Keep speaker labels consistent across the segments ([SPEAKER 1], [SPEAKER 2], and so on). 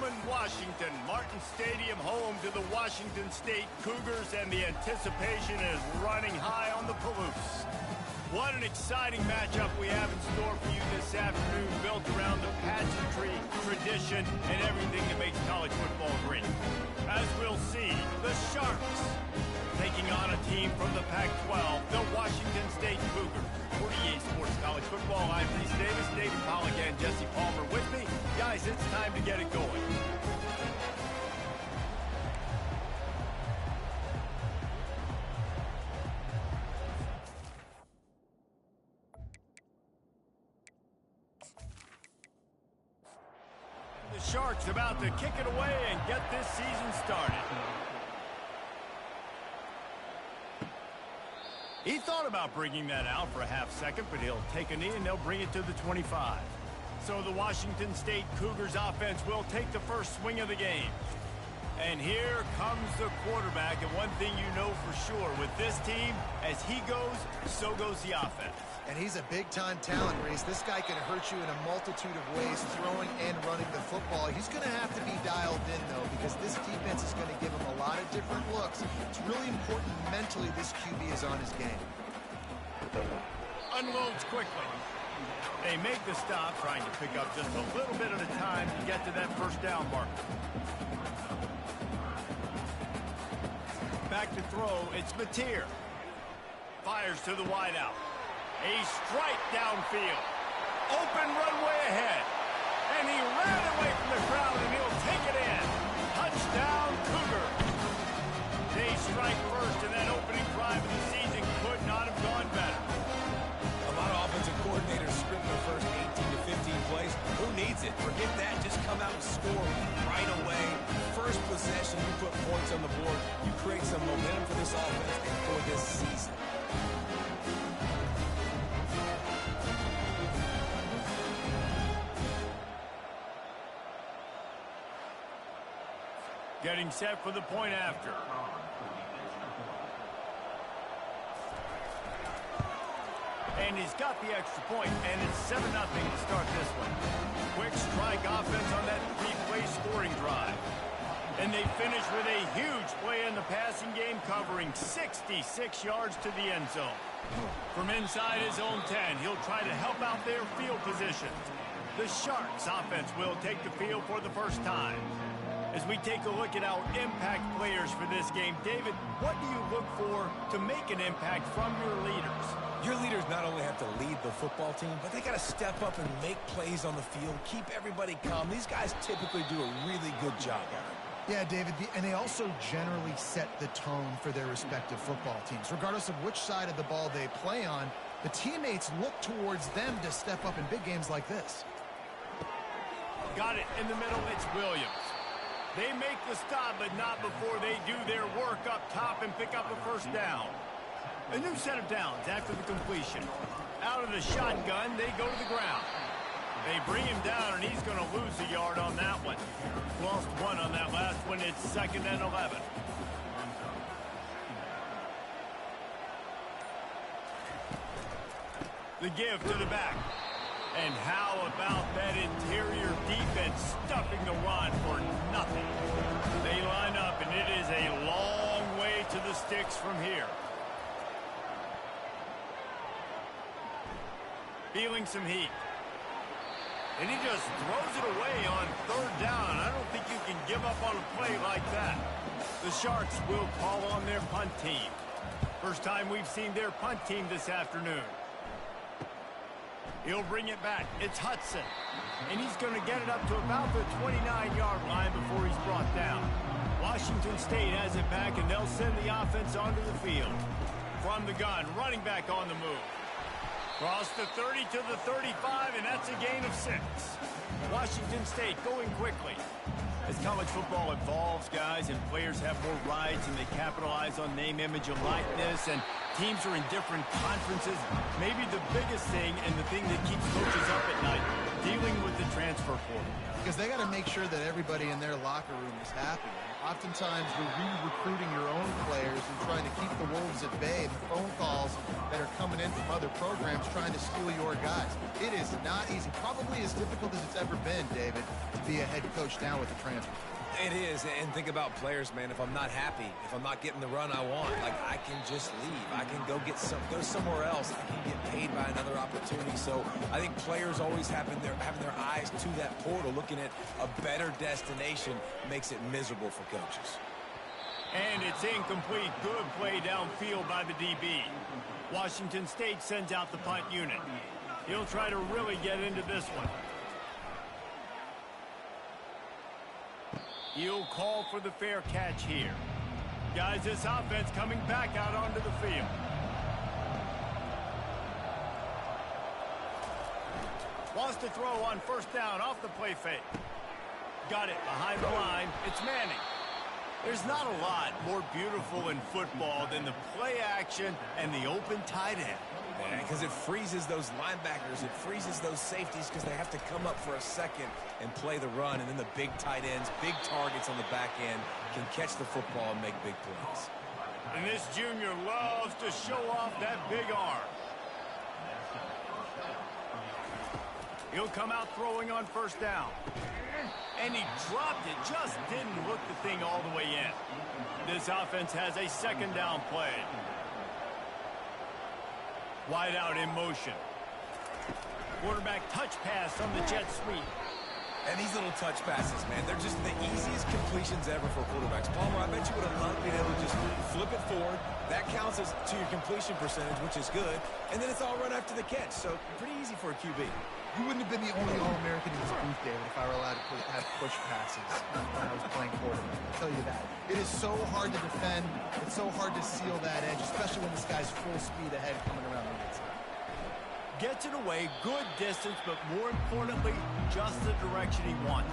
[SPEAKER 1] Pullman, Washington. Martin Stadium, home to the Washington State Cougars, and the anticipation is running high on the Palouse. What an exciting matchup we have in store for you this afternoon, built around the pageantry, tradition, and everything that makes college football great. As we'll see, the Sharks taking on a team from the Pac-12, the Washington State Cougars. For EA Sports College Football, I'm Reese Davis, David Pollack, and Jesse Palmer with me. Guys, it's time to get it going. The Sharks about to kick it away and get this season started. He thought about bringing that out for a half second, but he'll take a knee and they'll bring it to the 25. So the Washington State Cougars offense will take the first swing of the game. And here comes the quarterback, and one thing you know for sure, with this team, as he goes, so goes the offense.
[SPEAKER 2] And he's a big-time talent, Reese. This guy can hurt you in a multitude of ways, throwing and running the football. He's going to have to be dialed in, though, because this defense is going to give him a lot of different looks. It's really important mentally this QB is on his game.
[SPEAKER 1] Unloads quickly. They make the stop, trying to pick up just a little bit at a time to get to that first down marker. Back to throw, it's Mateer. Fires to the wideout. A strike downfield. Open runway ahead. And he ran away from the crowd, and he'll take it in. Touchdown, Cougar. They strike first, and that opening drive of the season could not have gone better.
[SPEAKER 3] A lot of offensive coordinators script the first 18 to 15 plays. Who needs it? Forget that. Just come out and score right away. First possession, you put points on the board. You create some momentum for this offense and for this season.
[SPEAKER 1] Getting set for the point after. And he's got the extra point, and it's 7-0 to start this one. Quick strike offense on that three-play scoring drive. And they finish with a huge play in the passing game, covering 66 yards to the end zone. From inside his own 10, he'll try to help out their field position. The Sharks offense will take the field for the first time. As we take a look at our impact players for this game, David, what do you look for to make an impact from your leaders?
[SPEAKER 3] Your leaders not only have to lead the football team, but they got to step up and make plays on the field, keep everybody calm. These guys typically do a really good job on it.
[SPEAKER 2] Yeah, David, and they also generally set the tone for their respective football teams. Regardless of which side of the ball they play on, the teammates look towards them to step up in big games like this.
[SPEAKER 1] Got it in the middle, it's Williams. They make the stop, but not before they do their work up top and pick up a first down. A new set of downs after the completion. Out of the shotgun, they go to the ground. They bring him down, and he's going to lose a yard on that one. Lost one on that last one. It's 2nd and 11. The give to the back. And how about that interior defense stuffing the run for nothing? They line up, and it is a long way to the sticks from here. Feeling some heat. And he just throws it away on 3rd down. I don't think you can give up on a play like that. The Sharks will call on their punt team. First time we've seen their punt team this afternoon. He'll bring it back. It's Hudson. And he's going to get it up to about the 29-yard line before he's brought down. Washington State has it back, and they'll send the offense onto the field. From the gun, running back on the move. Cross the 30 to the 35, and that's a gain of 6. Washington State going quickly. As college football evolves, guys, and players have more rights, and they capitalize on name, image, and likeness, and teams are in different conferences, maybe the biggest thing and the thing that keeps coaches up at night, dealing with the transfer portal.
[SPEAKER 2] Because they got to make sure that everybody in their locker room is happy. Oftentimes, they're re-recruiting your own players and trying to keep the Wolves at bay. The phone calls that are coming in from other programs trying to steal your guys. It is not easy. Probably as difficult as it's ever been, David, to be a head coach now with the transfer.
[SPEAKER 3] It is, and think about players, man. If I'm not happy, if I'm not getting the run I want, like, I can just leave. I can go somewhere else. I can get paid by another opportunity. So I think players always having their eyes to that portal, looking at a better destination, makes it miserable for coaches.
[SPEAKER 1] And it's incomplete. Good play downfield by the DB. Washington State sends out the punt unit. He'll try to really get into this one. He'll call for the fair catch here. Guys, this offense coming back out onto the field. Wants to throw on first down off the play fake. Got it behind the line. It's Manning. There's not a lot more beautiful in football than the play action and the open tight end.
[SPEAKER 3] Man, because it freezes those linebackers, it freezes those safeties because they have to come up for a second and play the run, and then the big tight ends, big targets on the back end can catch the football and make big plays.
[SPEAKER 1] And this junior loves to show off that big arm. He'll come out throwing on first down. And he dropped it, just didn't look the thing all the way in. This offense has a second down play. Wide out in motion. Quarterback touch pass on the jet sweep.
[SPEAKER 3] And these little touch passes, man, they're just the easiest completions ever for quarterbacks. Palmer, I bet you would have loved being able to just flip it forward. That counts as to your completion percentage, which is good. And then it's all run after the catch, so pretty easy for a QB.
[SPEAKER 2] You wouldn't have been the only All-American in this booth, David, if I were allowed to have push passes when I was playing quarterback. I'll tell you that. It is so hard to defend. It's so hard to seal that edge, especially when this guy's full speed ahead coming around the inside.
[SPEAKER 1] Gets it away, good distance, but more importantly, just the direction he wanted.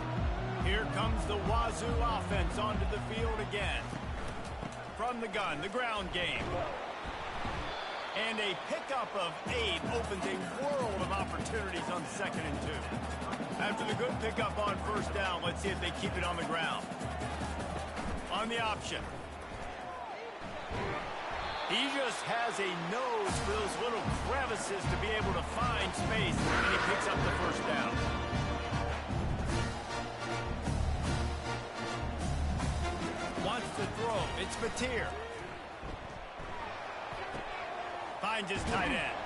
[SPEAKER 1] Here comes the Wazoo offense onto the field again. From the gun, the ground game. And a pickup of 8 opens a world of opportunities on 2nd and 2. After the good pickup on first down, let's see if they keep it on the ground. On the option. He just has a nose for those little crevices to be able to find space, and he picks up the first down. Wants to throw. It's Mateer. Finds his tight end.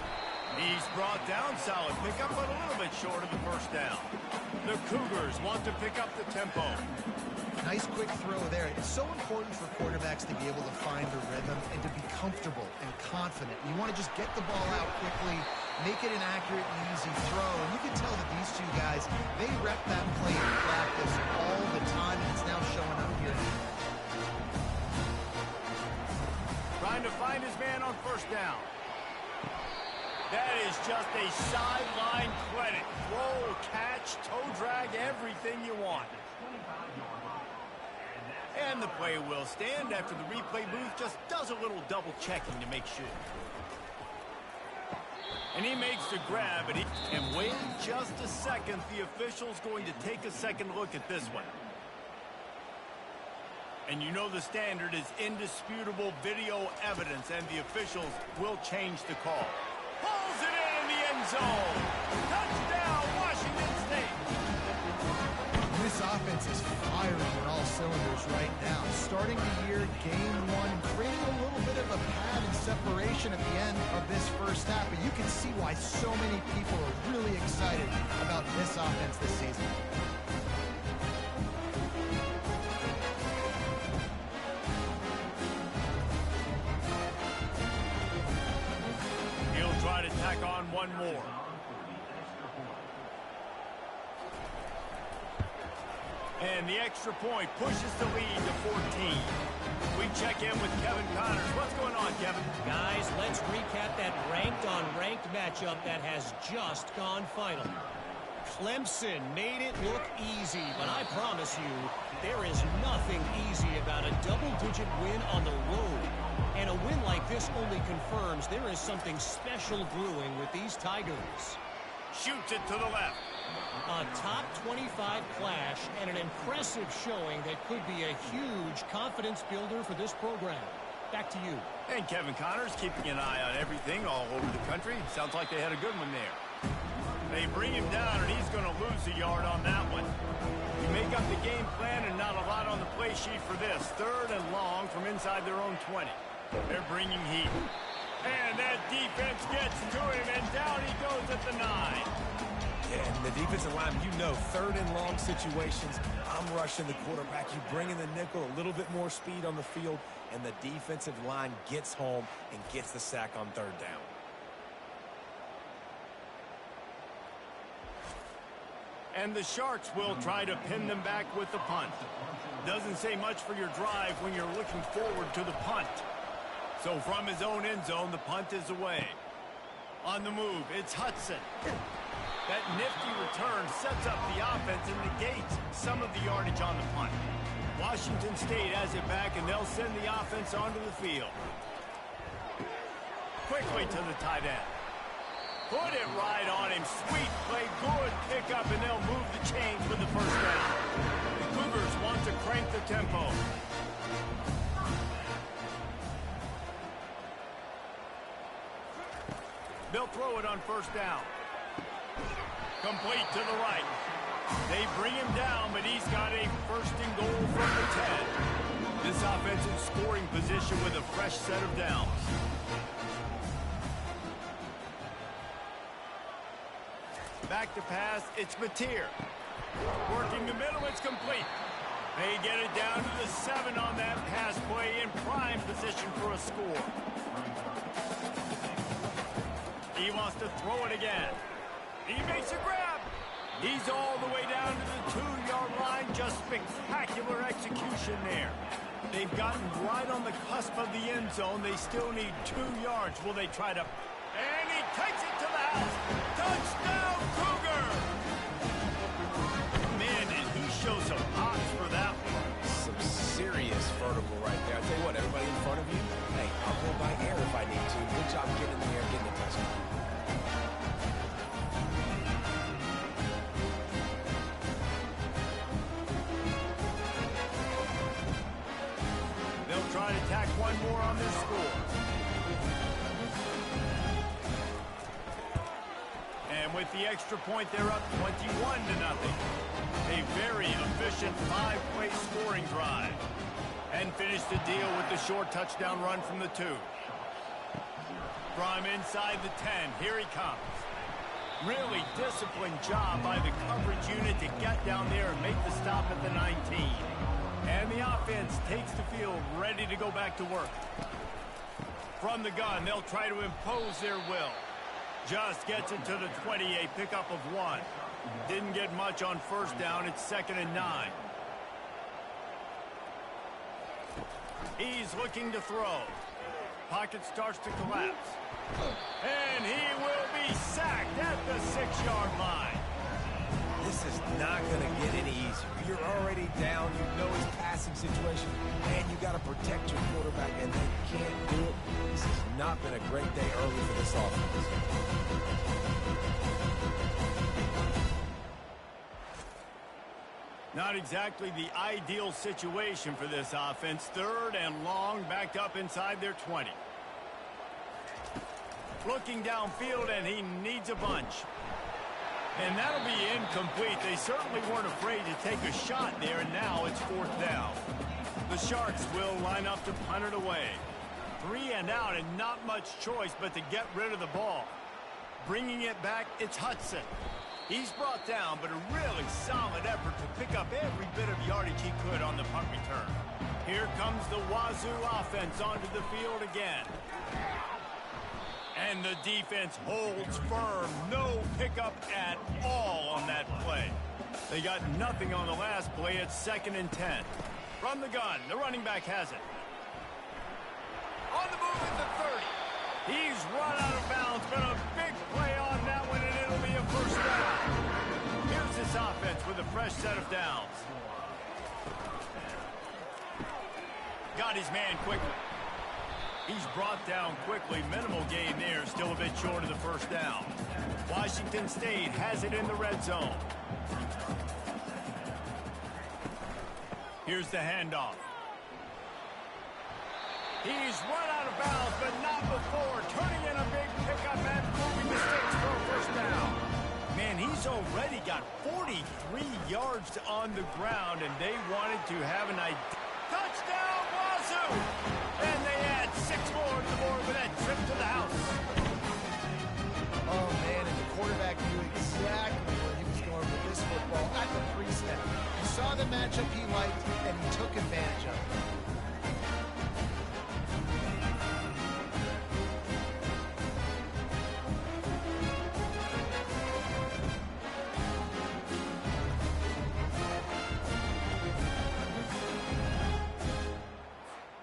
[SPEAKER 1] He's brought down, solid pickup, but a little bit short of the first down. The Cougars want to pick up the tempo.
[SPEAKER 2] Nice quick throw there. It's so important for quarterbacks to be able to find the rhythm and to be comfortable and confident. You want to just get the ball out quickly, make it an accurate and easy throw. And you can tell that these two guys, they rep that play in practice all the time, and it's now showing up here.
[SPEAKER 1] Trying to find his man on first down. That is just a sideline credit. Roll, catch, toe drag, everything you want. And the play will stand after the replay booth just does a little double checking to make sure. And he makes the grab, and wait just a second. The official's going to take a second look at this one. And you know the standard is indisputable video evidence, and the officials will change the call. Pulls it in the end zone. Touchdown, Washington State.
[SPEAKER 2] This offense is firing on all cylinders right now. Starting the year, game 1, creating a little bit of a pad and separation at the end of this first half. But you can see why so many people are really excited about this offense this season.
[SPEAKER 1] Try to tack on one more. And the extra point pushes the lead to 14. We check in with Kevin Connors. What's going on, Kevin?
[SPEAKER 4] Guys, let's recap that ranked-on-ranked matchup that has just gone final. Clemson made it look easy, but I promise you, there is nothing easy about a double-digit win on the road. And a win like this only confirms there is something special brewing with these Tigers.
[SPEAKER 1] Shoots it to the left.
[SPEAKER 4] A top 25 clash and an impressive showing that could be a huge confidence builder for this program. Back to you.
[SPEAKER 1] And Kevin Connors keeping an eye on everything all over the country. Sounds like they had a good one there. They bring him down, and he's going to lose a yard on that one. You make up the game plan and not a lot on the play sheet for this. 3rd and long from inside their own 20. They're bringing heat. And that defense gets to him, and down he goes at the 9.
[SPEAKER 3] Yeah, and the defensive line, 3rd and long situations, I'm rushing the quarterback. You bring in the nickel, a little bit more speed on the field, and the defensive line gets home and gets the sack on 3rd down.
[SPEAKER 1] And the Sharks will try to pin them back with the punt. Doesn't say much for your drive when you're looking forward to the punt. So from his own end zone, the punt is away. On the move, it's Hudson. That nifty return sets up the offense and negates some of the yardage on the punt. Washington State has it back, and they'll send the offense onto the field. Quickly to the tight end. Put it right on him. Sweet play, good pickup, and they'll move the chains for the first down. The Cougars want to crank the tempo. They'll throw it on first down. Complete to the right. They bring him down, but he's got a 1st and goal from the 10. This offense in scoring position with a fresh set of downs. Back to pass, it's Mateer. Working the middle, it's complete. They get it down to the 7 on that pass play in prime position for a score. He wants to throw it again. He makes a grab. He's all the way down to the 2-yard line. Just spectacular execution there. They've gotten right on the cusp of the end zone. They still need 2 yards. Will they try to... And he takes it to the house. Touchdown, Cougar! Man, did he show some hops for that one.
[SPEAKER 3] Some serious vertical right there. I'll tell you what, everybody in front of you, hey, I'll go by air if I need to. Good job getting in the air, getting the touchdown.
[SPEAKER 1] They'll try to tack one more on their score. And with the extra point, they're up 21-0. A very efficient 5-play scoring drive. And finish the deal with the short touchdown run from the 2. From inside the 10, here he comes. Really disciplined job by the coverage unit to get down there and make the stop at the 19. And the offense takes the field, ready to go back to work. From the gun, they'll try to impose their will. Just gets it to the 20, a pickup of 1. Didn't get much on first down. It's 2nd and 9. He's looking to throw. Pocket starts to collapse. And he will be sacked at the 6-yard line.
[SPEAKER 3] This is not going to get any easier. You're already down. You know his passing situation. And you got to protect your quarterback, and they can't do it. This has not been a great day early for this offense.
[SPEAKER 1] Not exactly the ideal situation for this offense. 3rd and long, backed up inside their 20. Looking downfield, and he needs a bunch. And that'll be incomplete. They certainly weren't afraid to take a shot there, and now it's 4th down. The Sharks will line up to punt it away. 3 and out, and not much choice but to get rid of the ball. Bringing it back, it's Hudson. He's brought down, but a really solid effort to pick up every bit of yardage he could on the punt return. Here comes the Wazoo offense onto the field again. And the defense holds firm. No pickup at all on that play. They got nothing on the last play. It's 2nd and 10. From the gun, the running back has it. On the move at the 30. He's run out of bounds, but a big play on that one, and it'll be a first down. Here's this offense with a fresh set of downs. Got his man quickly. He's brought down quickly. Minimal gain there. Still a bit short of the first down. Washington State has it in the red zone. Here's the handoff. He's run out of bounds, but not before. Turning in a big pickup and moving the sticks for a first down. Man, he's already got 43 yards on the ground, and they wanted to have an idea. Touchdown, Wazoo! And they add 6 more to the board with that trip to the house.
[SPEAKER 2] Oh, man, and the quarterback knew exactly where he was going with this football at the pre-snap. He saw the matchup he liked, and he took advantage of it.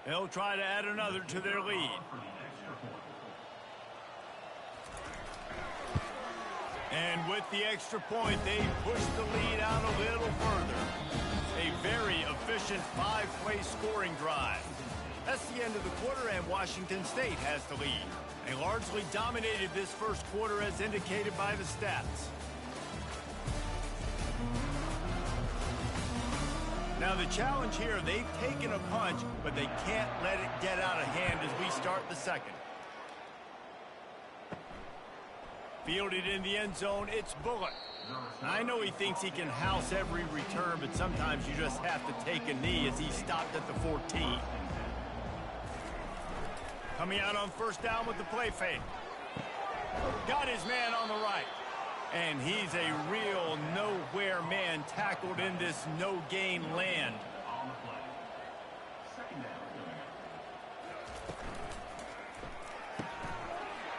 [SPEAKER 1] They'll try to add another to their lead. And with the extra point, they push the lead out a little further. A very efficient 5-play scoring drive. That's the end of the quarter, and Washington State has the lead. They largely dominated this first quarter as indicated by the stats. Now the challenge here, they've taken a punch, but they can't let it get out of hand as we start the second. Fielded in the end zone, it's Bullock. I know he thinks he can house every return, but sometimes you just have to take a knee as he stopped at the 14. Coming out on first down with the play fake. Got his man on the right. And he's a real nowhere man tackled in this no-gain land.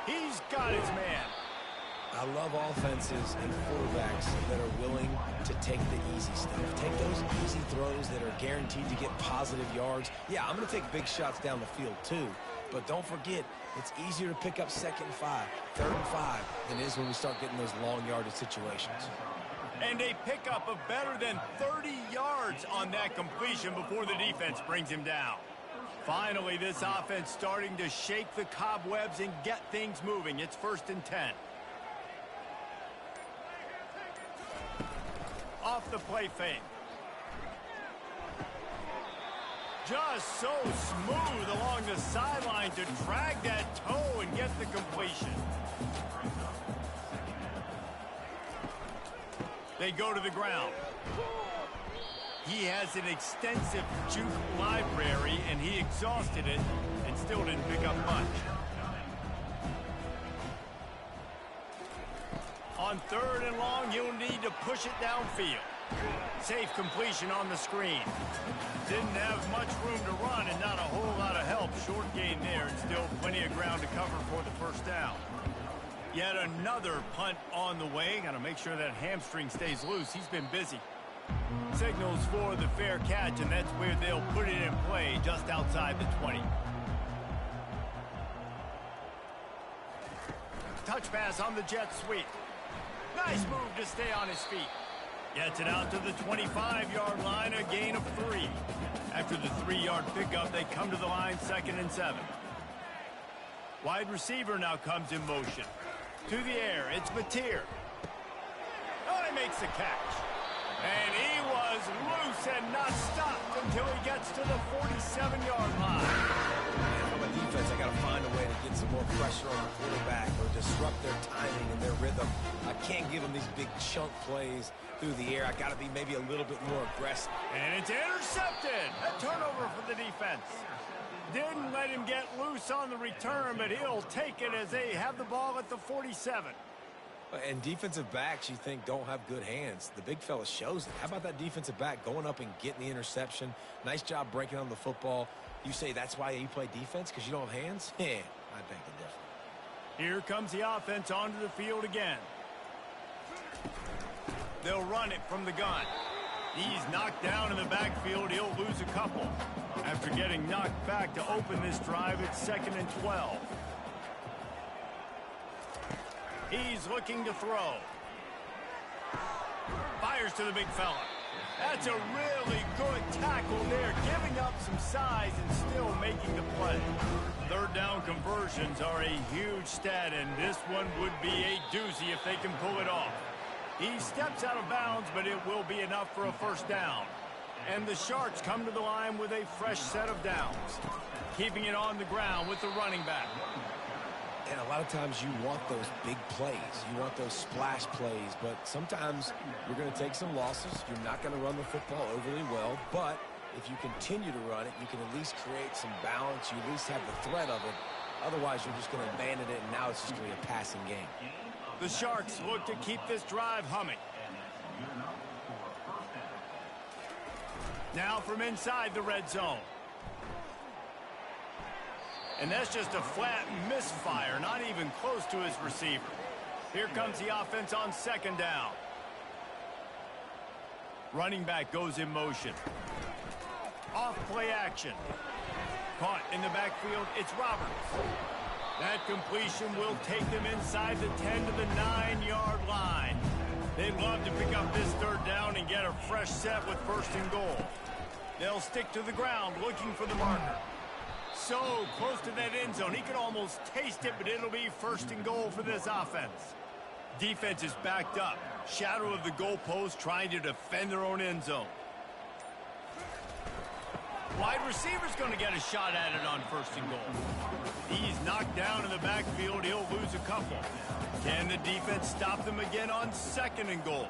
[SPEAKER 1] He's got his man.
[SPEAKER 3] I love offenses and quarterbacks that are willing to take the easy stuff. Take those easy throws that are guaranteed to get positive yards. Yeah, I'm going to take big shots down the field too. But don't forget, it's easier to pick up 2nd and 5, 3rd and 5 than it is when we start getting those long yardage situations.
[SPEAKER 1] And a pickup of better than 30 yards on that completion before the defense brings him down. Finally, this offense starting to shake the cobwebs and get things moving. It's 1st and 10. Off the play fake. Just so smooth along the sideline to drag that toe and get the completion. They go to the ground. He has an extensive juke library, and he exhausted it and still didn't pick up much. On 3rd and long, you'll need to push it downfield. Safe completion on the screen. Didn't have much room to run and not a whole lot of help. Short gain there and still plenty of ground to cover for the first down. Yet another punt on the way. Got to make sure that hamstring stays loose. He's been busy. Signals for the fair catch, and that's where they'll put it in play just outside the 20. Touch pass on the jet sweep. Nice move to stay on his feet. Gets it out to the 25-yard line, a gain of 3. After the 3-yard pickup, they come to the line 2nd and 7. Wide receiver now comes in motion. To the air, it's Mateer. Oh, he makes the catch. And he was loose and not stopped until he gets to the 47-yard line.
[SPEAKER 3] From a defense, I got to find a way to get some more pressure on the quarterback or disrupt their timing and their rhythm. I can't give them these big chunk plays through the air. I got to be maybe a little bit more aggressive.
[SPEAKER 1] And it's intercepted. A turnover for the defense. Didn't let him get loose on the return, but he'll take it as they have the ball at the 47.
[SPEAKER 3] And defensive backs, you think, don't have good hands. The big fella shows it. How about that defensive back going up and getting the interception? Nice job breaking on the football. You say that's why you play defense, because you don't have hands? Yeah, I beg to differ.
[SPEAKER 1] Here comes the offense onto the field again. They'll run it from the gun. He's knocked down in the backfield. He'll lose a couple. After getting knocked back to open this drive, it's 2nd and 12. He's looking to throw. Fires to the big fella. That's a really good tackle there, giving up some some size and still making the play. Third down conversions are a huge stat, and this one would be a doozy if they can pull it off. He steps out of bounds, but it will be enough for a first down. And the Sharks come to the line with a fresh set of downs, keeping it on the ground with the running back.
[SPEAKER 3] And a lot of times you want those big plays. You want those splash plays, but sometimes you're going to take some losses. You're not going to run the football overly well, but if you continue to run it, you can at least create some balance. You at least have the threat of it. Otherwise, you're just going to abandon it, and now it's just going to be a passing game.
[SPEAKER 1] The Sharks look to keep this drive humming. Now from inside the red zone. And that's just a flat misfire, not even close to his receiver. Here comes the offense on second down. Running back goes in motion. Off play action. Caught in the backfield, it's Roberts. That completion will take them inside the 10 to the 9-yard line. They'd love to pick up this third down and get a fresh set with first and goal. They'll stick to the ground looking for the marker. So close to that end zone, he could almost taste it, but it'll be first and goal for this offense. Defense is backed up. Shadow of the goalpost trying to defend their own end zone. Wide receiver's going to get a shot at it on first and goal. He's knocked down in the backfield. He'll lose a couple. Can the defense stop them again on second and goal?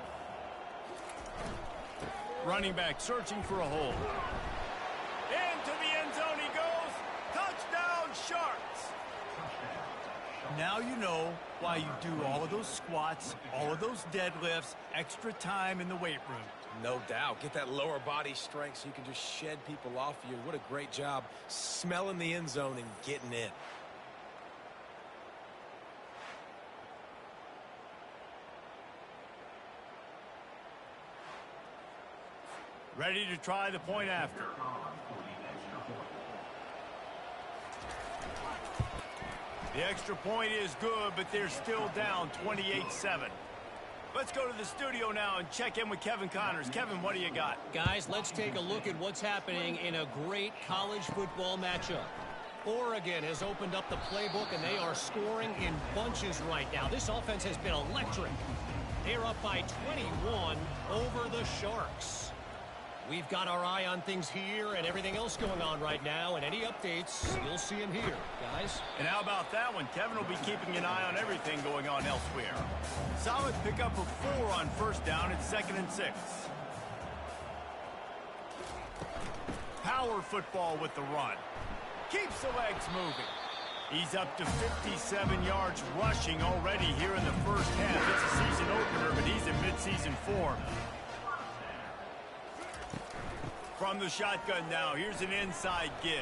[SPEAKER 1] Running back searching for a hole. Into the end zone he goes. Touchdown, Sharks. Now you know why you do all of those squats, all of those deadlifts, extra time in the weight room.
[SPEAKER 3] No doubt. Get that lower body strength so you can just shed people off of you. What a great job smelling the end zone and getting in.
[SPEAKER 1] Ready to try the point after. The extra point is good, but they're still down 28-7. Let's go to the studio now and check in with Kevin Connors. Kevin, what do you got?
[SPEAKER 4] Guys, let's take a look at what's happening in a great college football matchup. Oregon has opened up the playbook, and they are scoring in bunches right now. This offense has been electric. They're up by 21 over the Sharks. We've got our eye on things here and everything else going on right now, and any updates, you'll see them here, guys.
[SPEAKER 1] And how about that one? Kevin will be keeping an eye on everything going on elsewhere. Solid pickup of 4 on first down at 2nd and 6. Power football with the run. Keeps the legs moving. He's up to 57 yards rushing already here in the first half. It's a season opener, but he's in midseason form. From the shotgun now, here's an inside give.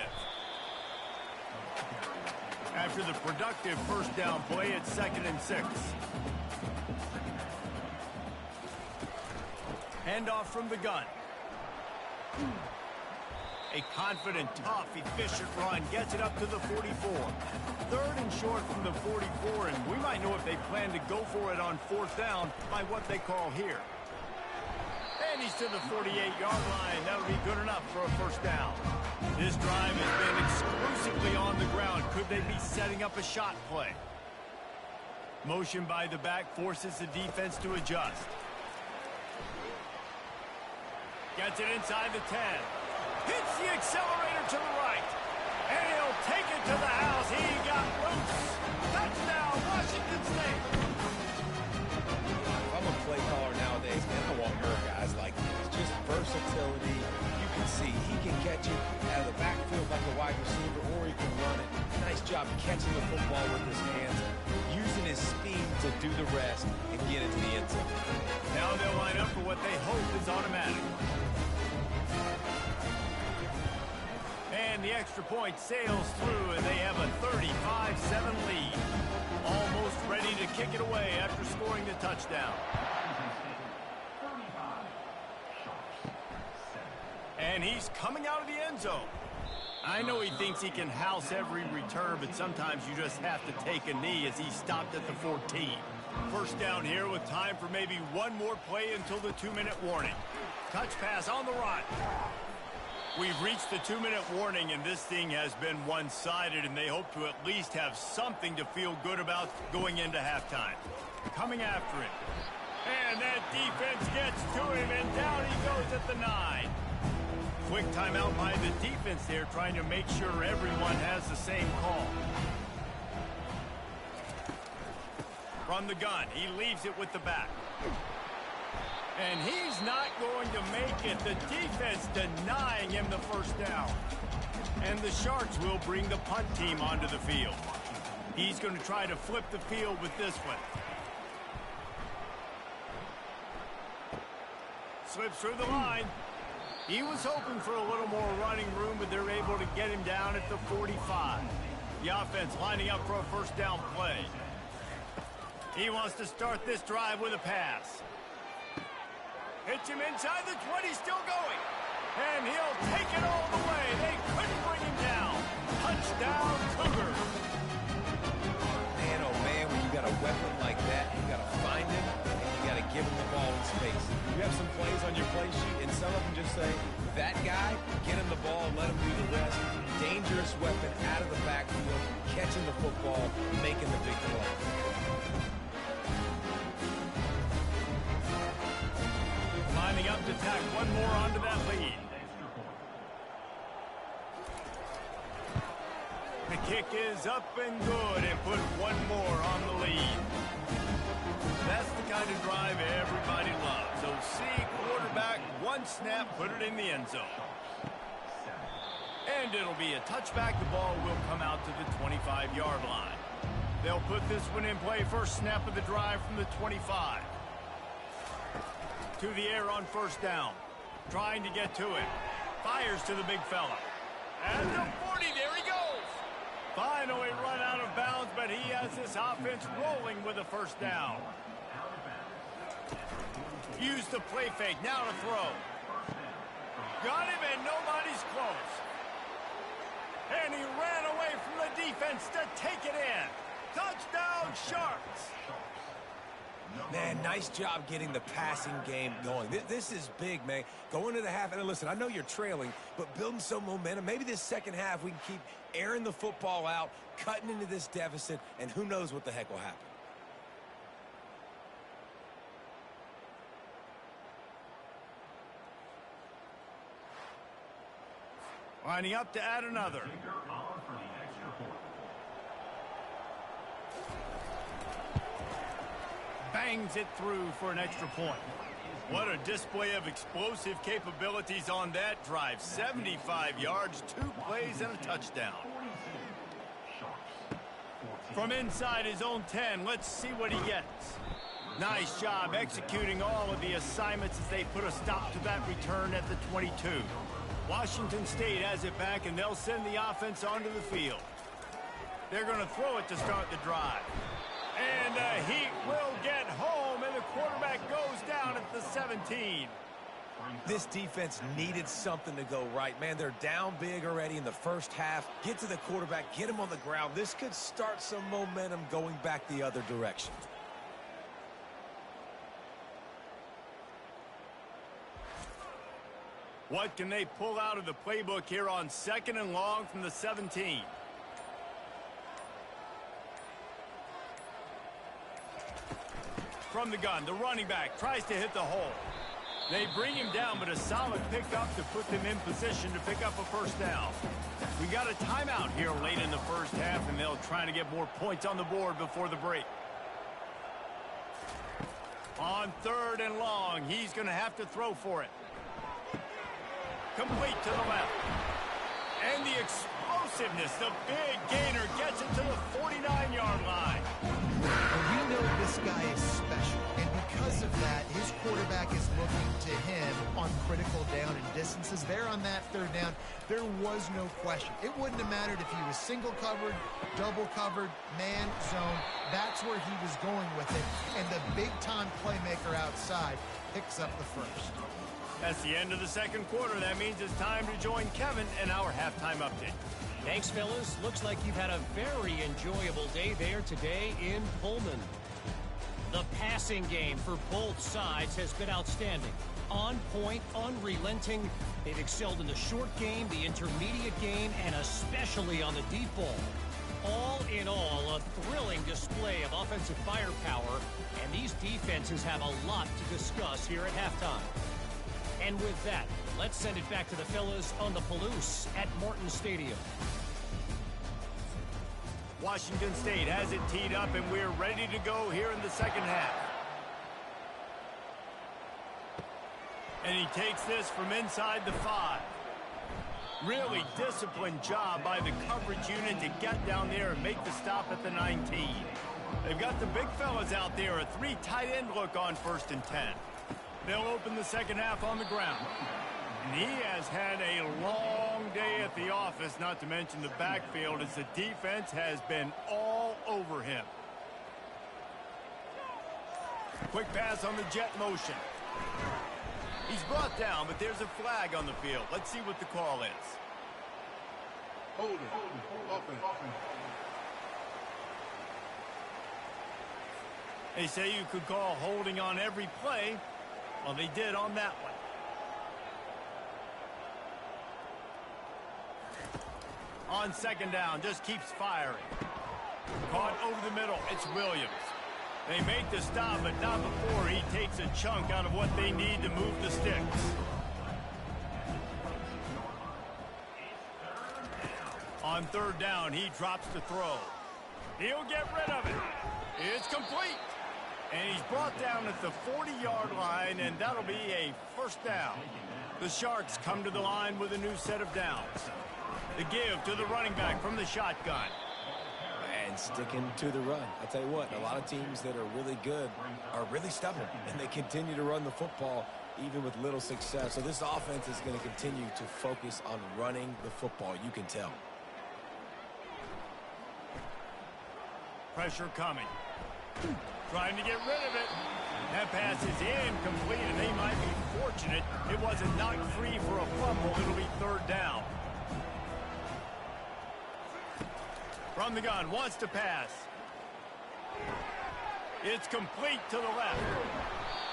[SPEAKER 1] After the productive first down play at 2nd and 6. Handoff from the gun. A confident, tough, efficient run gets it up to the 44. 3rd and short from the 44, and we might know if they plan to go for it on 4th down by what they call here. And he's to the 48-yard line. That'll be good enough for a first down. This drive has been exclusively on the ground. Could they be setting up a shot play? Motion by the back forces the defense to adjust. Gets it inside the 10. Hits the accelerator to the right. And he'll take it to the house. He got loose. Touchdown, Washington State.
[SPEAKER 3] I'm a play caller nowadays, man. I want more guys like this. Just versatility. You can see he can catch it out of the backfield like a wide receiver, or he can run it. Nice job catching the football with his hands, using his speed to do the rest and get into the end zone.
[SPEAKER 1] Now they'll line up for what they hope is automatic. And the extra point sails through, and they have a 35-7 lead. Almost ready to kick it away after scoring the touchdown. And he's coming out of the end zone. I know he thinks he can house every return, but sometimes you just have to take a knee as he stopped at the 14. First down here with time for maybe one more play until the 2-minute warning. Touch pass on the run. We've reached the 2-minute warning, and this thing has been one-sided, and they hope to at least have something to feel good about going into halftime. Coming after it. And that defense gets to him, and down he goes at the 9. Quick timeout by the defense there, trying to make sure everyone has the same call. From the gun, he leaves it with the back. And he's not going to make it. The defense denying him the first down. And the Sharks will bring the punt team onto the field. He's going to try to flip the field with this one. Slips through the line. He was hoping for a little more running room, but they're able to get him down at the 45. The offense lining up for a first down play. He wants to start this drive with a pass. Hits him inside the 20, still going. And he'll take it all the way. They couldn't bring him down. Touchdown, Cougars.
[SPEAKER 3] Man, oh man, when you got a weapon like that, you got to find him, and you got to give him the ball in space. You have some plays on your play sheet, and some of them just say, that guy, get him the ball and let him do the rest. Dangerous weapon out of the backfield, catching the football, making the big play.
[SPEAKER 1] Lining up to tack one more onto that lead. The kick is up and good, and put one more on the lead. That's the kind of drive everybody loves. So see quarterback, one snap, put it in the end zone. And it'll be a touchback. The ball will come out to the 25-yard line. They'll put this one in play. First snap of the drive from the 25. To the air on first down. Trying to get to it. Fires to the big fella. And the 40, there he goes. Finally run out of bounds, but he has this offense rolling with a first down. Use the play fake, now to throw. Got him, and nobody's close. And he ran away from the defense to take it in. Touchdown, Sharks.
[SPEAKER 3] Man, nice job getting the passing game going. This is big, man. Going to the half, and listen, I know you're trailing, but building some momentum. Maybe this second half we can keep airing the football out, cutting into this deficit, and who knows what the heck will happen.
[SPEAKER 1] Lining up to add another. Bangs it through for an extra point. What a display of explosive capabilities on that drive. 75 yards, 2 plays, and a touchdown. From inside his own 10, let's see what he gets. Nice job executing all of the assignments as they put a stop to that return at the 22. Washington State has it back, and they'll send the offense onto the field. They're going to throw it to start the drive. And the Heat will get home, and the quarterback goes down at the 17.
[SPEAKER 3] This defense needed something to go right, man. They're down big already in the first half. Get to the quarterback, get him on the ground. This could start some momentum going back the other direction.
[SPEAKER 1] What can they pull out of the playbook here on 2nd and long from the 17? From the gun, the running back tries to hit the hole. They bring him down, but a solid pickup to put them in position to pick up a first down. We got a timeout here late in the first half, and they'll try to get more points on the board before the break. On 3rd and long, he's going to have to throw for it. Complete to the left. And the explosiveness, the big gainer gets it to the 49-yard line.
[SPEAKER 2] We know this guy is special, and because of that, his quarterback is looking to him on critical down and distances. There on that 3rd down, there was no question. It wouldn't have mattered if he was single covered, double covered, man, zone. That's where he was going with it, and the big-time playmaker outside picks up the first.
[SPEAKER 1] That's the end of the 2nd quarter. That means it's time to join Kevin in our halftime update.
[SPEAKER 4] Thanks, fellas. Looks like you've had a very enjoyable day there today in Pullman. The passing game for both sides has been outstanding. on point, unrelenting. They've excelled in the short game, the intermediate game, and especially on the deep ball. All in all, a thrilling display of offensive firepower, and these defenses have a lot to discuss here at halftime. And with that, let's send it back to the fellas on the Palouse at Martin Stadium.
[SPEAKER 1] Washington State has it teed up, and we're ready to go here in the second half. And he takes this from inside the 5. Really disciplined job by the coverage unit to get down there and make the stop at the 19. They've got the big fellas out there, a 3 tight end look on 1st and 10. They'll open the second half on the ground. And he has had a long day at the office, not to mention the backfield, as the defense has been all over him. Quick pass on the jet motion. He's brought down, but there's a flag on the field. Let's see what the call is.
[SPEAKER 5] Hold it. Offense.
[SPEAKER 1] They say you could call holding on every play. Well, they did on that one. On second down, just keeps firing. Caught over the middle. It's Williams. They make the stop, but not before he takes a chunk out of what they need to move the sticks. On third down, he drops the throw. He'll get rid of it. It's complete. And he's brought down at the 40-yard line, and that'll be a first down. The Sharks come to the line with a new set of downs. The give to the running back from the shotgun.
[SPEAKER 3] And sticking to the run. I tell you what, a lot of teams that are really good are really stubborn, and they continue to run the football even with little success. So this offense is going to continue to focus on running the football. You can tell.
[SPEAKER 1] Pressure coming. Trying to get rid of it. That pass is incomplete, and they might be fortunate it wasn't knocked free for a fumble. It'll be third down. From the gun, wants to pass. It's complete to the left.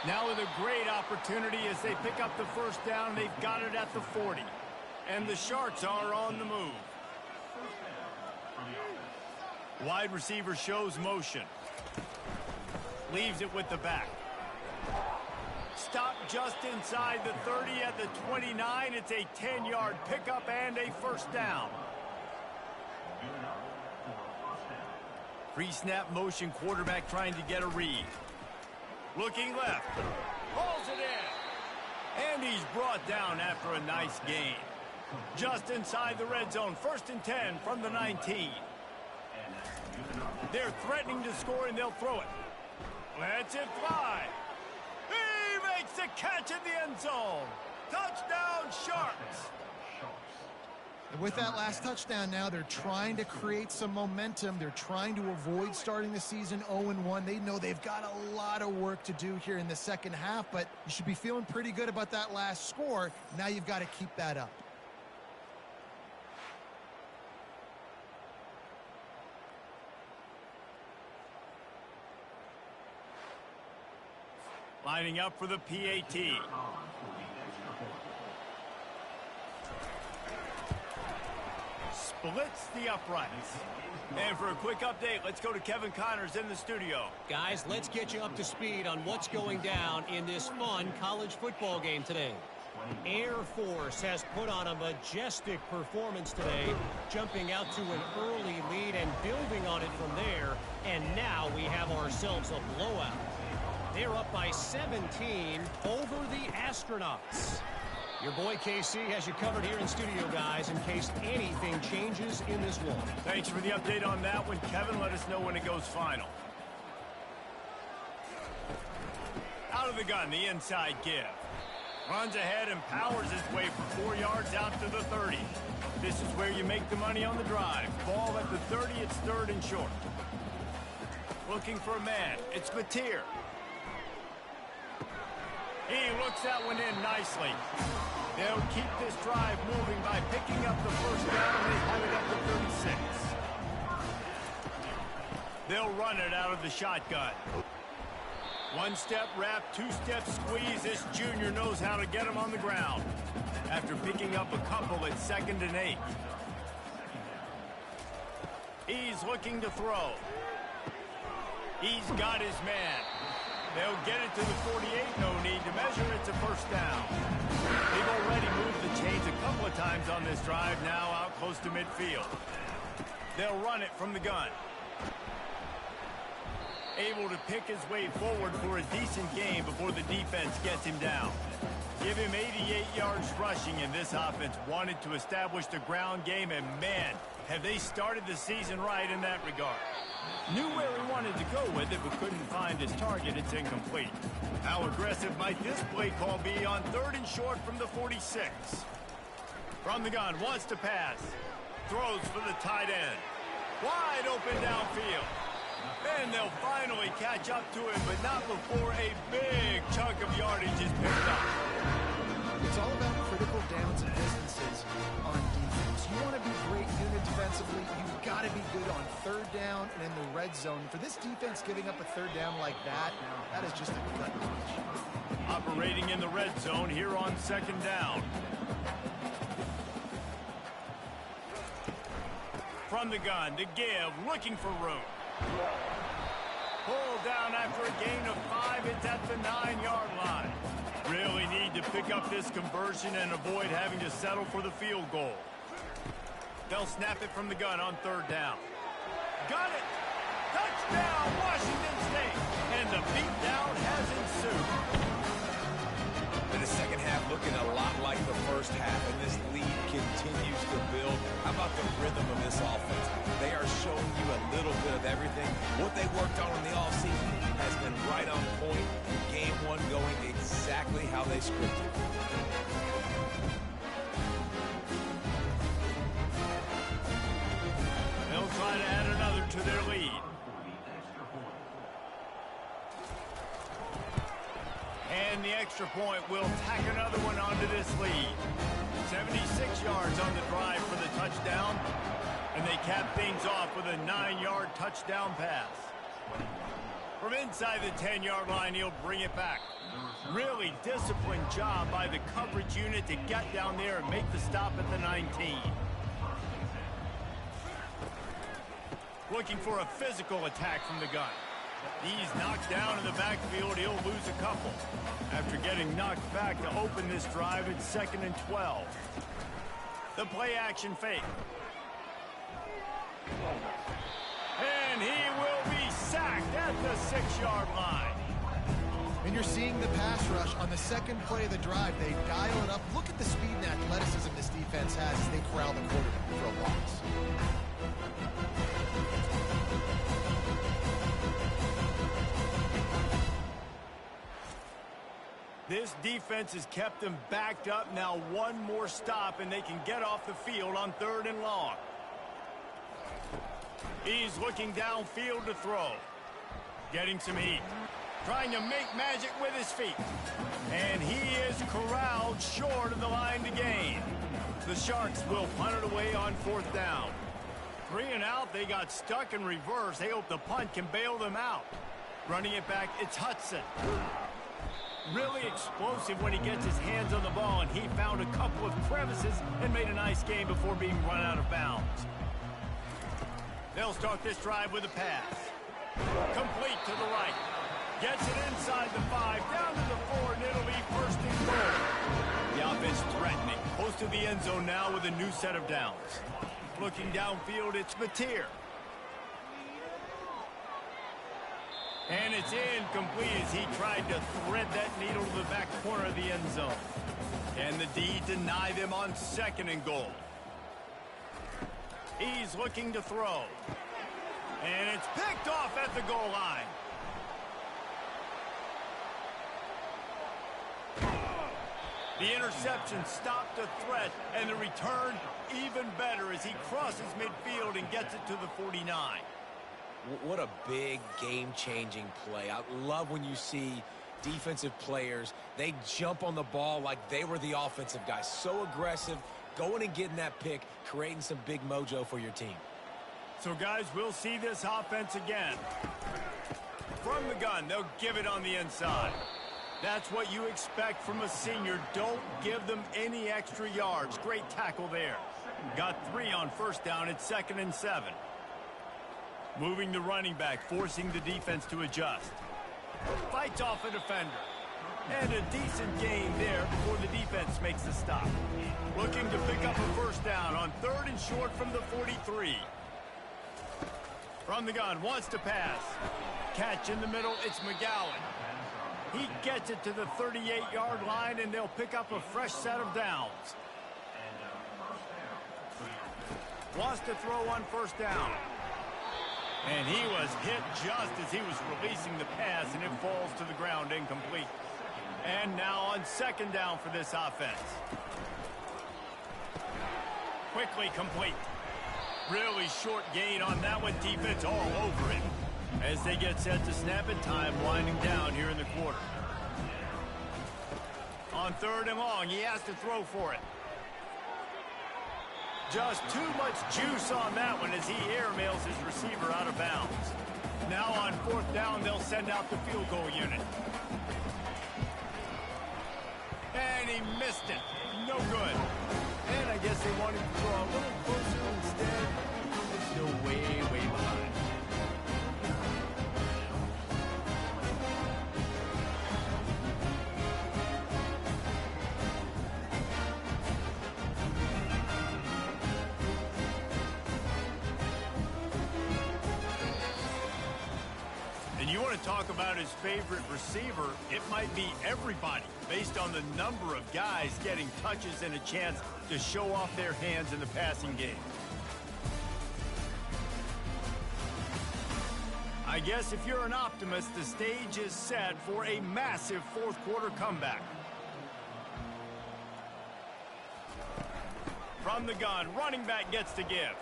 [SPEAKER 1] Now with a great opportunity as they pick up the first down. They've got it at the 40. And the Sharks are on the move. Wide receiver shows motion. Leaves it with the back. Stop just inside the 30 at the 29. It's a 10-yard pickup and a first down. Pre-snap motion, quarterback trying to get a read. Looking left. Hauls it in. And he's brought down after a nice gain. Just inside the red zone. 1st and 10 from the 19. They're threatening to score, and they'll throw it. Lets it fly. He makes the catch in the end zone. Touchdown, Sharks.
[SPEAKER 2] And with that last touchdown now, they're trying to create some momentum. They're trying to avoid starting the season 0-1. They know they've got a lot of work to do here in the second half, but you should be feeling pretty good about that last score. Now you've got to keep that up.
[SPEAKER 1] Lining up for the PAT. Splits the uprights. And for a quick update, let's go to Kevin Connors in the studio.
[SPEAKER 4] Guys, let's get you up to speed on what's going down in this fun college football game today. Air Force has put on a majestic performance today, jumping out to an early lead and building on it from there. And now we have ourselves a blowout. They're up by 17 over the Astronauts. Your boy KC has you covered here in studio, guys, in case anything changes in this one.
[SPEAKER 1] Thanks for the update on that one, Kevin. Let us know when it goes final. Out of the gun, the inside give. Runs ahead and powers his way for 4 yards out to the 30. This is where you make the money on the drive. Ball at the 30, it's 3rd and short. Looking for a man. It's Mateer. He looks that one in nicely. They'll keep this drive moving by picking up the first down. They have it up to 36. They'll run it out of the shotgun. One-step wrap, two-step squeeze. This junior knows how to get him on the ground. After picking up a couple at 2nd and 8. He's looking to throw. He's got his man. They'll get it to the 48. No need to measure. It's a first down. They've already moved the chains a couple of times on this drive, now out close to midfield. They'll run it from the gun. Able to pick his way forward for a decent game before the defense gets him down. Give him 88 yards rushing, and this offense wanted to establish the ground game, and man, have they started the season right in that regard. Knew where he wanted to go with it, but couldn't find his target. It's incomplete. How aggressive might this play call be on 3rd and short from the 46? From the gun, wants to pass. Throws for the tight end. Wide open downfield. And they'll finally catch up to him, but not before a big chunk of yardage is picked up.
[SPEAKER 2] It's all about critical downs and distances on defense. You want to be great unit defensively, you've got to be good on 3rd down and in the red zone. For this defense giving up a 3rd down like that, that is just a gut punch.
[SPEAKER 1] Operating in the red zone here on 2nd down. From the gun, to give, looking for room. Pulled down after a gain of 5. It's at the 9-yard line. Really need to pick up this conversion and avoid having to settle for the field goal. They'll snap it from the gun on 3rd down. Got it! Touchdown, Washington State! And the beatdown has ensued.
[SPEAKER 3] And the second half looking a lot like the first half, and this lead continues to build. How about the rhythm of this offense? They are showing you a little bit of everything. What they worked on in the offseason has been right on point. Game 1 going exactly how they scripted.
[SPEAKER 1] They'll try to add another to their lead. And the extra point will tack another one onto this lead. 76 yards on the drive for the touchdown. And they cap things off with a 9-yard touchdown pass. From inside the 10-yard line, he'll bring it back. Really disciplined job by the coverage unit to get down there and make the stop at the 19. Looking for a physical attack from the gun. He's knocked down in the backfield. He'll lose a couple. After getting knocked back to open this drive at 2nd and 12. The play action fake. And he will be sacked at the 6-yard line.
[SPEAKER 2] And you're seeing the pass rush on the second play of the drive. They dial it up. Look at the speed and athleticism this defense has as they corral the quarterback for a loss.
[SPEAKER 1] This defense has kept them backed up. Now one more stop and they can get off the field on 3rd and long. He's looking downfield to throw. Getting some heat. Trying to make magic with his feet. And he is corralled short of the line to gain. The Sharks will punt it away on 4th down. 3 and out, they got stuck in reverse. They hope the punt can bail them out. Running it back, it's Hudson. Really explosive when he gets his hands on the ball, and he found a couple of crevices and made a nice game before being run out of bounds. They'll start this drive with a pass. Complete to the right. Gets it inside the 5, down to the 4, and it'll be 1st and goal. The offense threatening. Close to the end zone now with a new set of downs. Looking downfield, it's Mateer. And it's incomplete as he tried to thread that needle to the back corner of the end zone. And the D deny them on 2nd and goal. He's looking to throw. And it's picked off at the goal line. The interception stopped the threat, and the return even better as he crosses midfield and gets it to the 49.
[SPEAKER 3] What a big game-changing play. I love when you see defensive players, they jump on the ball like they were the offensive guys. So aggressive, going and getting that pick, creating some big mojo for your team.
[SPEAKER 1] So, guys, we'll see this offense again. From the gun, they'll give it on the inside. That's what you expect from a senior. Don't give them any extra yards. Great tackle there. Got 3 on first down. It's 2nd and 7. Moving the running back, forcing the defense to adjust. Fights off a defender. And a decent gain there before the defense makes a stop. Looking to pick up a first down on 3rd and short from the 43. From the gun, wants to pass. Catch in the middle, it's McGowan. He gets it to the 38-yard line, and they'll pick up a fresh set of downs. Wants to throw on first down. And he was hit just as he was releasing the pass, and it falls to the ground incomplete. And now on 2nd down for this offense. Quickly complete. Really short gain on that one. Defense all over it. As they get set to snap it, time winding down here in the quarter. On 3rd and long, he has to throw for it. Just too much juice on that one as he airmails his receiver out of bounds. Now on 4th down, they'll send out the field goal unit. And he missed it. No good. And I guess they wanted to draw a little closer instead. They're still way, way behind. You want to talk about his favorite receiver, it might be everybody, based on the number of guys getting touches and a chance to show off their hands in the passing game. I guess if you're an optimist, the stage is set for a massive 4th quarter comeback. From the gun, running back gets to give.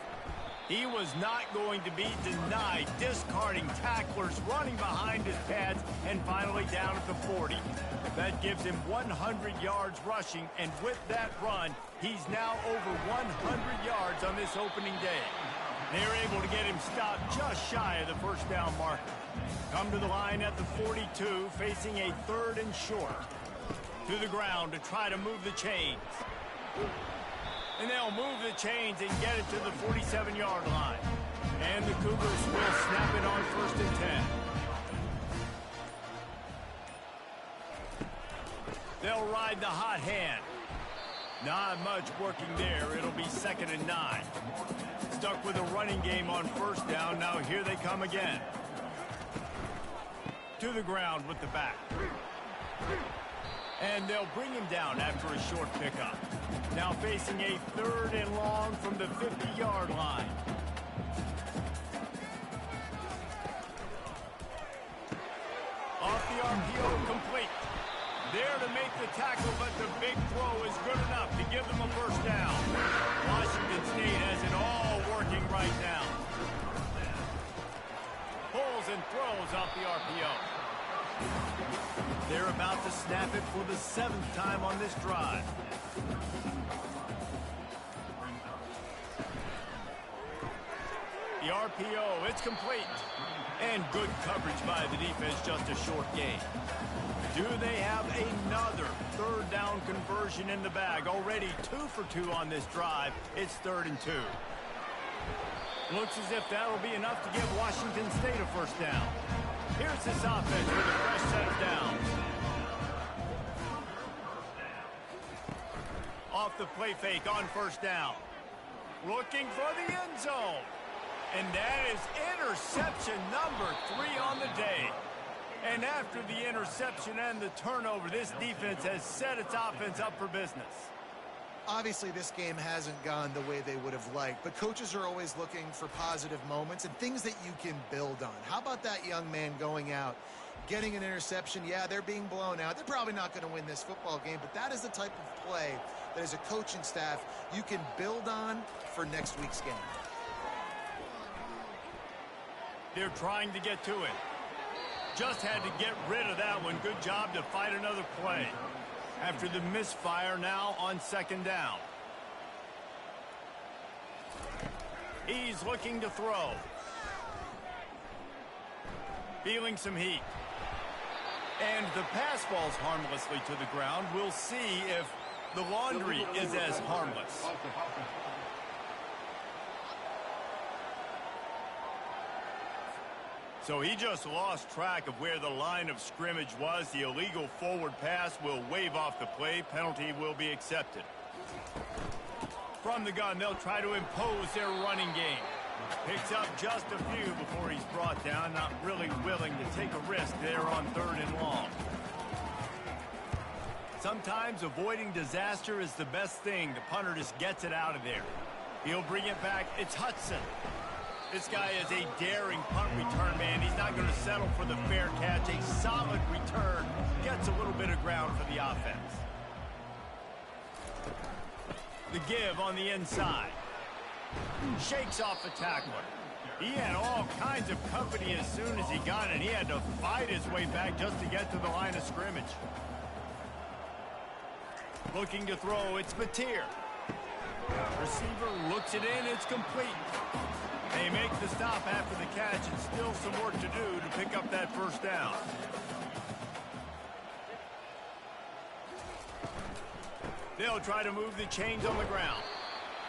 [SPEAKER 1] He was not going to be denied, discarding tacklers, running behind his pads, and finally down at the 40. That gives him 100 yards rushing, and with that run, he's now over 100 yards on this opening day. They're able to get him stopped just shy of the first down marker. Come to the line at the 42, facing a 3rd and short. To the ground to try to move the chains. And they'll move the chains and get it to the 47-yard line. And the Cougars will snap it on 1st and 10. They'll ride the hot hand. Not much working there. It'll be 2nd and 9. Stuck with a running game on first down. Now here they come again. To the ground with the back. And they'll bring him down after a short pickup. Now facing a 3rd and long from the 50-yard line. Off the RPO, complete. There to make the tackle, but the big throw is good enough to give them a first down. Washington State has it all working right now. Pulls and throws off the RPO. They're about to snap it for the 7th time on this drive. The RPO, it's complete. And good coverage by the defense, just a short gain. Do they have another 3rd down conversion in the bag? Already 2 for 2 on this drive. It's 3rd and 2. Looks as if that'll be enough to give Washington State a first down. Here's this offense with a fresh set of downs. Off the play fake on first down. Looking for the end zone. And that is interception number 3 on the day. And after the interception and the turnover, this defense has set its offense up for business.
[SPEAKER 2] Obviously, this game hasn't gone the way they would have liked, but coaches are always looking for positive moments and things that you can build on. How about that young man going out, getting an interception? Yeah, they're being blown out. They're probably not going to win this football game, but that is the type of play that as a coaching staff you can build on for next week's game.
[SPEAKER 1] They're trying to get to it. Just had to get rid of that one. Good job to fight another play. After the misfire, now on 2nd down. He's looking to throw. feeling some heat. And the pass falls harmlessly to the ground. We'll see if the laundry is as harmless. So he just lost track of where the line of scrimmage was. The illegal forward pass will wave off the play. Penalty will be accepted. From the gun, they'll try to impose their running game. Picks up just a few before he's brought down. Not really willing to take a risk there on 3rd and long. Sometimes avoiding disaster is the best thing. The punter just gets it out of there. He'll bring it back. It's Hudson. This guy is a daring punt return man. He's not going to settle for the fair catch. A solid return. Gets a little bit of ground for the offense. The give on the inside. Shakes off the tackler. He had all kinds of company as soon as he got it. He had to fight his way back just to get to the line of scrimmage. Looking to throw, it's Mateer. Receiver looks it in, it's complete. They make the stop after the catch, and still some work to do to pick up that first down. They'll try to move the chains on the ground.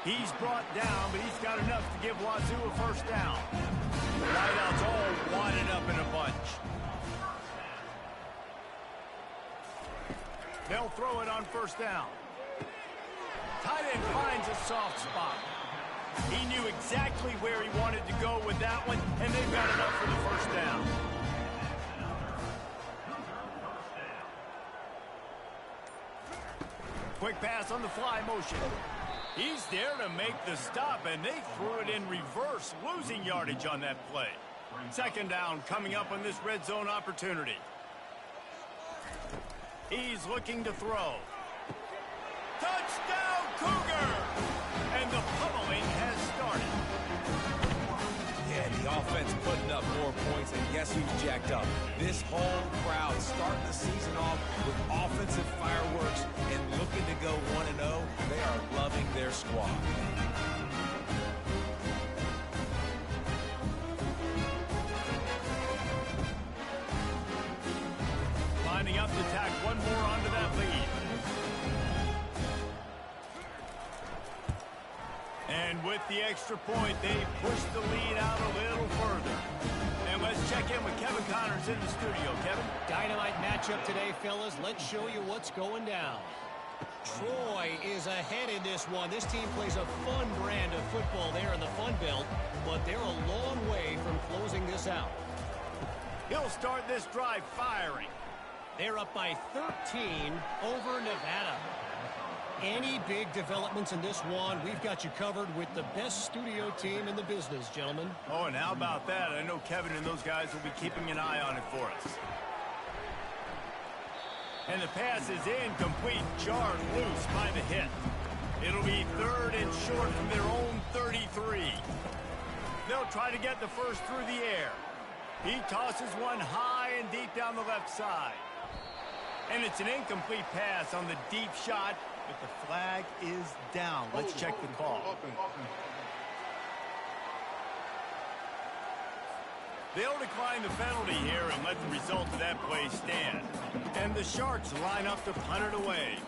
[SPEAKER 1] He's brought down, but he's got enough to give Wazoo a first down. The wideouts all wadded up in a bunch. They'll throw it on first down. Tight end finds a soft spot. He knew exactly where he wanted to go with that one, and they've got enough for the first down. Quick pass on the fly motion. He's there to make the stop, and they threw it in reverse, losing yardage on that play. 2nd down coming up on this red zone opportunity. He's looking to throw. Touchdown, Cougar! And the pummeling has started.
[SPEAKER 3] Yeah, the offense putting up more points, and guess who's jacked up? This whole crowd starting the season off with offensive fireworks and looking to go 1-0. They are loving their squad.
[SPEAKER 1] Lining up to tack one more onto that lead. And with the extra point, they push the lead out a little further. And let's check in with Kevin Connors in the studio. Kevin?
[SPEAKER 4] Dynamite matchup today, fellas. Let's show you what's going down. Troy is ahead in this one. This team plays a fun brand of football there in the Fun Belt, but they're a long way from closing this out.
[SPEAKER 1] He'll start this drive firing.
[SPEAKER 4] They're up by 13 over Nevada. Any big developments in this one, we've got you covered with the best studio team in the business, gentlemen.
[SPEAKER 1] Oh, and how about that? I know Kevin and those guys will be keeping an eye on it for us. And the pass is incomplete, jarred loose by the hit. It'll be 3rd and short from their own 33. They'll try to get the first through the air. He tosses one high and deep down the left side. And it's an incomplete pass on the deep shot, but the flag is down. Let's check the call. They'll decline the penalty here and let the result of that play stand. And the Sharks line up to punt it away.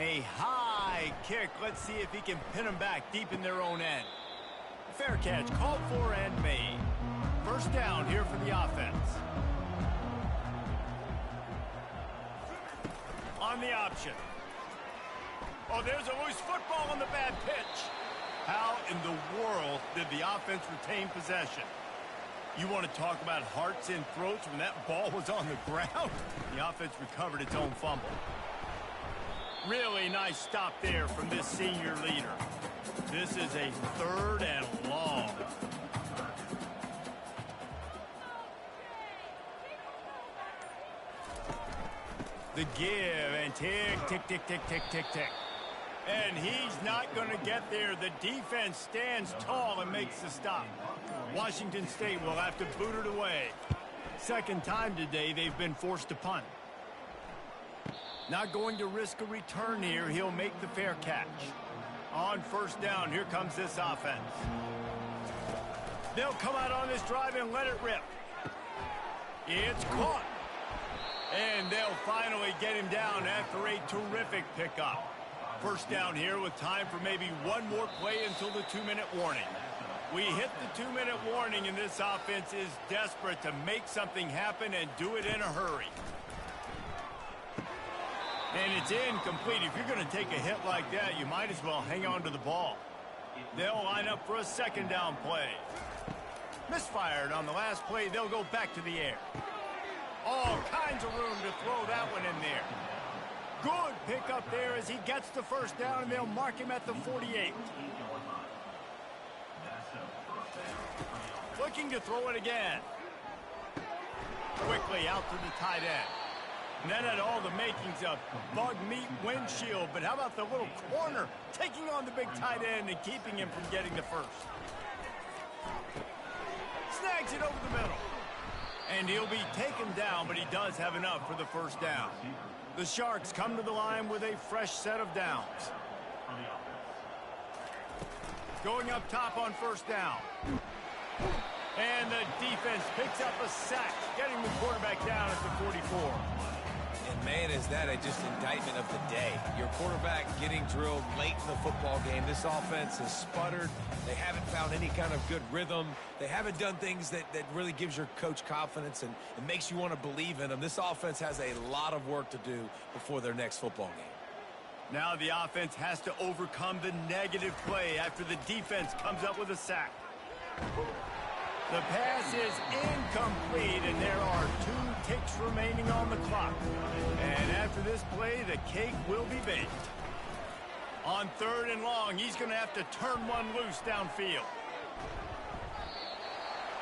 [SPEAKER 1] A high kick. Let's see if he can pin them back deep in their own end. Fair catch called for and made. First down here for the offense. On the option. Oh, there's a loose football on the bad pitch. How in the world did the offense retain possession? You want to talk about hearts and throats when that ball was on the ground? The offense recovered its own fumble. Really nice stop there from this senior leader. This is a 3rd and long. The give, and tick, tick, tick, tick, tick, tick, tick. And he's not going to get there. The defense stands tall and makes the stop. Washington State will have to boot it away. 2nd time today they've been forced to punt. Not going to risk a return here. He'll make the fair catch. On first down, here comes this offense. They'll come out on this drive and let it rip. It's caught. And they'll finally get him down after a terrific pickup. First down here with time for maybe one more play until the 2-minute warning. We hit the 2-minute warning, and this offense is desperate to make something happen and do it in a hurry. And it's incomplete. If you're going to take a hit like that, you might as well hang on to the ball. They'll line up for a second down play. Misfired on the last play. They'll go back to the air. All kinds of room to throw that one in there. Good pickup there as he gets the first down, and they'll mark him at the 48. Looking to throw it again. Quickly out to the tight end. And that had all the makings of bug meat windshield, but how about the little corner taking on the big tight end and keeping him from getting the first? Snags it over the middle. And he'll be taken down, but he does have enough for the first down. The Sharks come to the line with a fresh set of downs. Going up top on first down. And the defense picks up a sack, getting the quarterback down at the 44.
[SPEAKER 3] And man, is that just indictment of the day. Your quarterback getting drilled late in the football game. This offense has sputtered. They haven't found any kind of good rhythm. They haven't done things that really gives your coach confidence and makes you want to believe in them. This offense has a lot of work to do before their next football game.
[SPEAKER 1] Now the offense has to overcome the negative play after the defense comes up with a sack. The pass is incomplete, and there are 2 ticks remaining on the clock. And after this play, the cake will be baked. On 3rd and long, he's going to have to turn one loose downfield.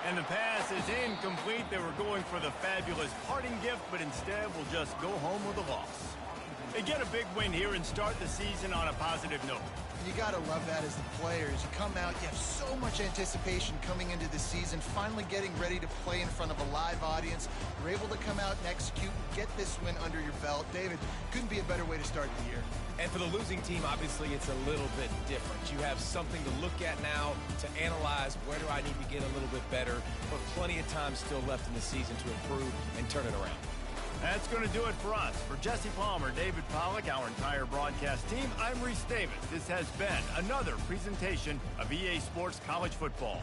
[SPEAKER 1] And the pass is incomplete. They were going for the fabulous parting gift, but instead will just go home with a loss. They get a big win here and start the season on a positive note.
[SPEAKER 2] You got to love that as the players. You come out, you have so much anticipation coming into the season, finally getting ready to play in front of a live audience. You're able to come out and execute and get this win under your belt. David, couldn't be a better way to start the year.
[SPEAKER 3] And for the losing team, obviously, it's a little bit different. You have something to look at now, to analyze where do I need to get a little bit better, but plenty of time still left in the season to improve and turn it around.
[SPEAKER 1] That's going to do it for us. For Jesse Palmer, David Pollack, our entire broadcast team, I'm Reese Davis. This has been another presentation of EA Sports College Football.